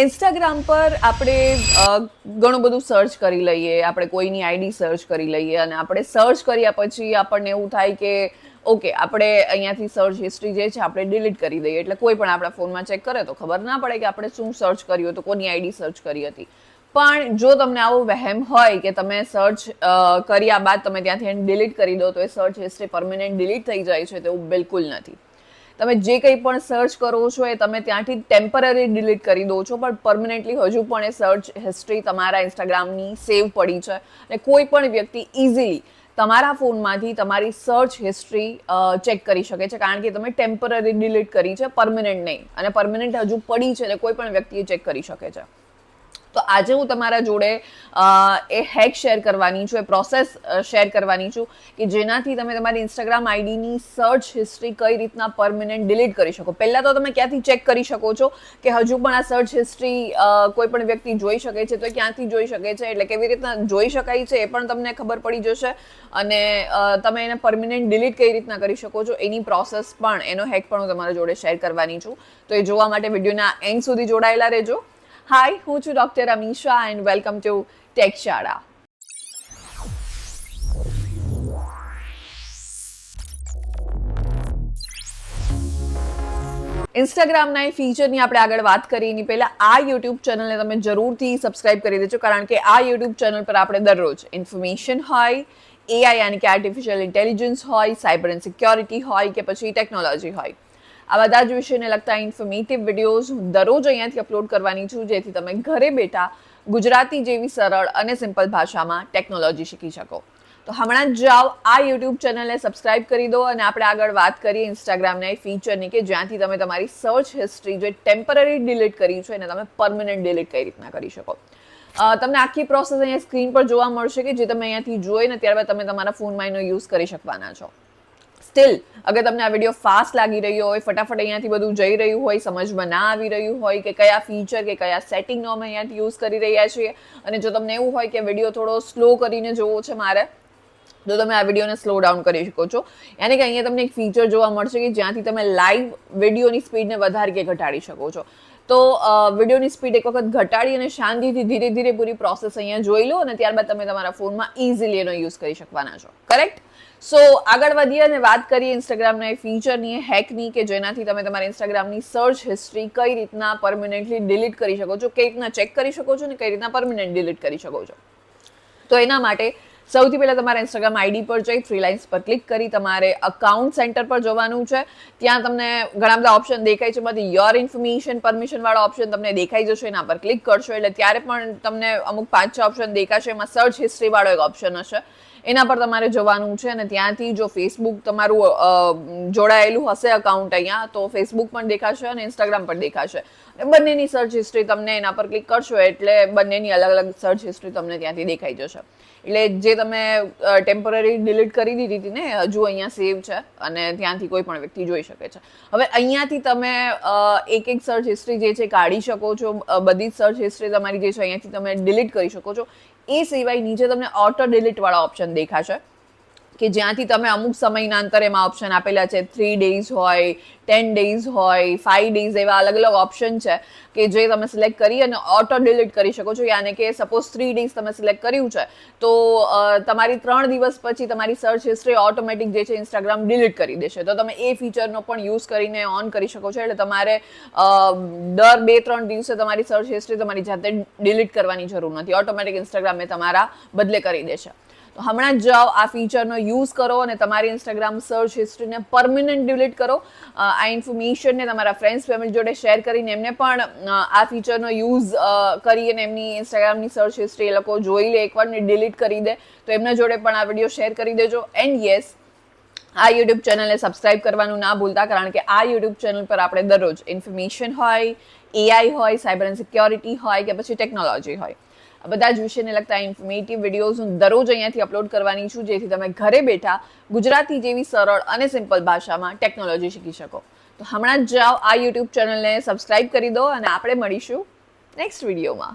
Instagram પર આપણે ઘણું બધું સર્ચ કરી લઈએ, આપણે કોઈની આઈડી સર્ચ કરી લઈએ અને આપણે સર્ચ કર્યા પછી આપણને એવું થાય કે ઓકે, આપણે અહીંયાથી સર્ચ હિસ્ટ્રી જે છે આપણે ડિલીટ કરી દઈએ. એટલે કોઈ પણ આપણા ફોનમાં ચેક કરે તો ખબર ના પડે કે આપણે શું સર્ચ કર્યું હતું, કોની આઈડી સર્ચ કરી હતી. પણ જો તમને આવો વહેમ હોય કે તમે સર્ચ કર્યા બાદ તમે ત્યાંથી ડિલીટ કરી દો તો એ સર્ચ હિસ્ટ્રી પરમેનન્ટ ડિલીટ થઈ જાય છે, તેવું બિલકુલ નથી. તમે જે કંઈ પણ સર્ચ કરો છો એ તમે ત્યાંથી ટેમ્પરરી ડિલીટ કરી દો છો, પણ પરમનન્ટલી હજુ પણ એ સર્ચ હિસ્ટ્રી તમારા ઇન્સ્ટાગ્રામની સેવ પડી છે. અને કોઈ પણ વ્યક્તિ ઇઝીલી તમારા ફોનમાંથી તમારી સર્ચ હિસ્ટ્રી ચેક કરી શકે છે, કારણ કે તમે ટેમ્પરરી ડિલીટ કરી છે, પરમનન્ટ નહીં. અને પરમનન્ટ હજુ પડી છે અને કોઈ પણ વ્યક્તિ ચેક કરી શકે છે. તો આજે હું તમારા જોડે એ હેક શેર કરવાની છું, એ પ્રોસેસ શેર કરવાની છું કે જેનાથી તમે તમારી ઇન્સ્ટાગ્રામ આઈડીની સર્ચ હિસ્ટ્રી કઈ રીતના પરમનન્ટ ડિલીટ કરી શકો. પહેલાં તો તમે ક્યાંથી ચેક કરી શકો છો કે હજુ પણ આ સર્ચ હિસ્ટ્રી કોઈ પણ વ્યક્તિ જોઈ શકે છે, તો ક્યાંથી જોઈ શકે છે, એટલે કેવી રીતના જોઈ શકાય છે એ પણ તમને ખબર પડી જશે. અને તમે એને પરમનન્ટ ડિલીટ કઈ રીતના કરી શકો છો એની પ્રોસેસ પણ, એનો હેક પણ હું તમારા જોડે શેર કરવાની છું. તો એ જોવા માટે વિડીયોના એન્ડ સુધી જોડાયેલા રહેજો. હાય, હું છું doctor Amisha and welcome to take શાળા. ઇન્સ્ટાગ્રામના એ ફીચરની આપણે આગળ વાત કરીએ એની પહેલાં આ યુટ્યુબ ચેનલને તમે જરૂરથી સબસ્ક્રાઇબ કરી દેજો, કારણ કે આ યુટ્યુબ ચેનલ પર આપણે દરરોજ ઇન્ફોર્મેશન હોય, એઆઈ યાની કે આર્ટિફિશિયલ ઇન્ટેલિજન્સ હોય, સાયબર એન્ડ સિક્યોરિટી હોય કે પછી ટેકનોલોજી હોય, આ બધા જ વિષયને લગતા ઇન્ફોર્મેટિવ વિડીયોઝ દરરોજ અહીંયાથી અપલોડ કરવાની છું, જેથી તમે ઘરે બેઠા ગુજરાતી જેવી સરળ અને સિમ્પલ ભાષામાં ટેકનોલોજી શીખી શકો. તો હમણાં જ જાઓ, આ યુટ્યુબ ચેનલને સબસ્ક્રાઇબ કરી દો અને આપણે આગળ વાત કરીએ ઇન્સ્ટાગ્રામના એ ફીચરની કે જ્યાંથી તમે તમારી સર્ચ હિસ્ટ્રી જે ટેમ્પરરી ડિલીટ કરી છે એને તમે પરમનન્ટ ડિલીટ કઈ રીતના કરી શકો. તમને આખી પ્રોસેસ અહીંયા સ્ક્રીન પર જોવા મળશે કે જે તમે અહીંયાથી જોઈને ત્યારબાદ તમે તમારા ફોનમાં એનો યુઝ કરી શકવાના છો. સ્ટીલ અગર તમને આ વિડીયો ફાસ્ટ લાગી રહ્યો હોય, ફટાફટ અહીંયાથી બધું જઈ રહ્યું હોય, સમજમાં ના આવી રહ્યું હોય કે કયા ફીચર કે કયા સેટિંગનો અમે અહીંયાથી યુઝ કરી રહ્યા છીએ, અને જો તમને એવું હોય કે વિડીયો થોડો સ્લો કરીને જોવો છે મારે, તો તમે આ વિડીયોને સ્લો ડાઉન કરી શકો છો. યાની કે અહીંયા તમને એક ફીચર જોવા મળશે કે જ્યાંથી તમે લાઈવ વિડીયોની સ્પીડને વધારી કે ઘટાડી શકો છો. તો વિડીયોની સ્પીડ એક વખત ઘટાડી અને શાંતિથી ધીરે ધીરે પૂરી પ્રોસેસ અહીંયા જોઈ લો અને ત્યારબાદ તમે તમારા ફોનમાં ઇઝીલી એનો યુઝ કરી શકવાના છો. કરેક્ટ? સો આગળ વધીએ અને વાત કરીએ ઇન્સ્ટાગ્રામના એ ફીચરની, હેકની, કે જેનાથી તમે તમારા ઇન્સ્ટાગ્રામની સર્ચ હિસ્ટ્રી કઈ રીતના પરમનન્ટલી ડિલીટ કરી શકો છો, કઈ રીતના ચેક કરી શકો છો અને કઈ રીતના પરમનન્ટ ડિલીટ કરી શકો છો. તો એના માટે સૌથી પહેલાં તમારા ઇન્સ્ટાગ્રામ આઈડી પર જઈ થ્રી લાઇન્સ પર ક્લિક કરી તમારે અકાઉન્ટ સેન્ટર પર જવાનું છે. ત્યાં તમને ઘણા બધા ઓપ્શન દેખાય છે, એમાંથી યોર ઇન્ફોર્મેશન પરમિશનવાળો ઓપ્શન તમને દેખાઈ જશે. એના પર ક્લિક કરશો એટલે ત્યારે પણ તમને અમુક 5-6 ઓપ્શન દેખાશે. એમાં સર્ચ હિસ્ટ્રીવાળો એક ઓપ્શન હશે, એના પર તમારે જવાનું છે. અને ત્યાંથી જો ફેસબુક તમારું જોડાયેલું હશે અકાઉન્ટ અહીંયા, તો ફેસબુક પણ દેખાશે અને ઇન્સ્ટાગ્રામ પણ દેખાશે. બંનેની સર્ચ હિસ્ટ્રી તમને એના પર ક્લિક કરશો એટલે બંનેની અલગ અલગ સર્ચ હિસ્ટ્રી તમને ત્યાંથી દેખાઈ જશે. એટલે જે તમે ટેમ્પરરી ડિલીટ કરી દીધી હતી ને, હજુ અહીંયા સેવ છે અને ત્યાંથી કોઈ પણ વ્યક્તિ જોઈ શકે છે. હવે અહીંયાથી તમે એક એક સર્ચ હિસ્ટ્રી જે છે કાઢી શકો છો. બધી જ સર્ચ હિસ્ટ્રી તમારી જે છે અહીંયાથી તમે ડિલીટ કરી શકો છો. એ સિવાય નીચે તમને ઓટો ડિલીટવાળા ઓપ્શન દેખાશે કે જ્યાંથી તમે અમુક સમયના અંતરે એમાં ઓપ્શન આપેલા છે. 3 days હોય, 10 days હોય, 5 days, એવા અલગ અલગ ઓપ્શન છે કે જે તમે સિલેક્ટ કરી અને ઓટો ડિલીટ કરી શકો છો. યાની કે સપોઝ 3 days તમે સિલેક્ટ કર્યું છે તો તમારી 3 દિવસ પછી તમારી સર્ચ હિસ્ટ્રી ઓટોમેટિક જે છે ઇન્સ્ટાગ્રામ ડિલીટ કરી દેશે. તો તમે એ ફીચરનો પણ યુઝ કરીને ઓન કરી શકો છો. એટલે તમારે દર 2-3 દિવસે તમારી સર્ચ હિસ્ટ્રી તમારી જાતે ડિલીટ કરવાની જરૂર નથી, ઓટોમેટિક ઇન્સ્ટાગ્રામ એ તમારા બદલે કરી દેશે. તો હમણાં જ જાઓ, આ ફીચરનો યુઝ કરો અને તમારી ઇન્સ્ટાગ્રામ સર્ચ હિસ્ટ્રીને પરમનન્ટ ડિલીટ કરો. આ ઇન્ફોર્મેશનને તમારા ફ્રેન્ડ્સ ફેમિલી જોડે શેર કરીને એમને પણ આ ફીચરનો યુઝ કરી અને એમની ઇન્સ્ટાગ્રામની સર્ચ હિસ્ટ્રી એ લોકો જોઈ લે, એકવાર ને ડિલીટ કરી દે, તો એમના જોડે પણ આ વિડીયો શેર કરી દેજો. એન્ડ યસ, આ યુટ્યુબ ચેનલને સબસ્ક્રાઇબ કરવાનું ના ભૂલતા, કારણ કે આ યુટ્યુબ ચેનલ પર આપણે દરરોજ ઇન્ફોર્મેશન હોય, એઆઈ હોય, સાયબર એન્ડ સિક્યોરિટી હોય કે પછી ટેકનોલોજી હોય, બધા જ વિષયને લગતા ઇન્ફોર્મેટિવ વિડીયોઝ હું દરરોજ અહીંયાથી અપલોડ કરવાની છું, જેથી તમે ઘરે બેઠા ગુજરાતી જેવી સરળ અને સિમ્પલ ભાષામાં ટેકનોલોજી શીખી શકો. તો હમણાં જ જાઓ, આ યુટ્યુબ ચેનલને સબસ્ક્રાઇબ કરી દો અને આપણે મળીશું નેક્સ્ટ વિડીયોમાં.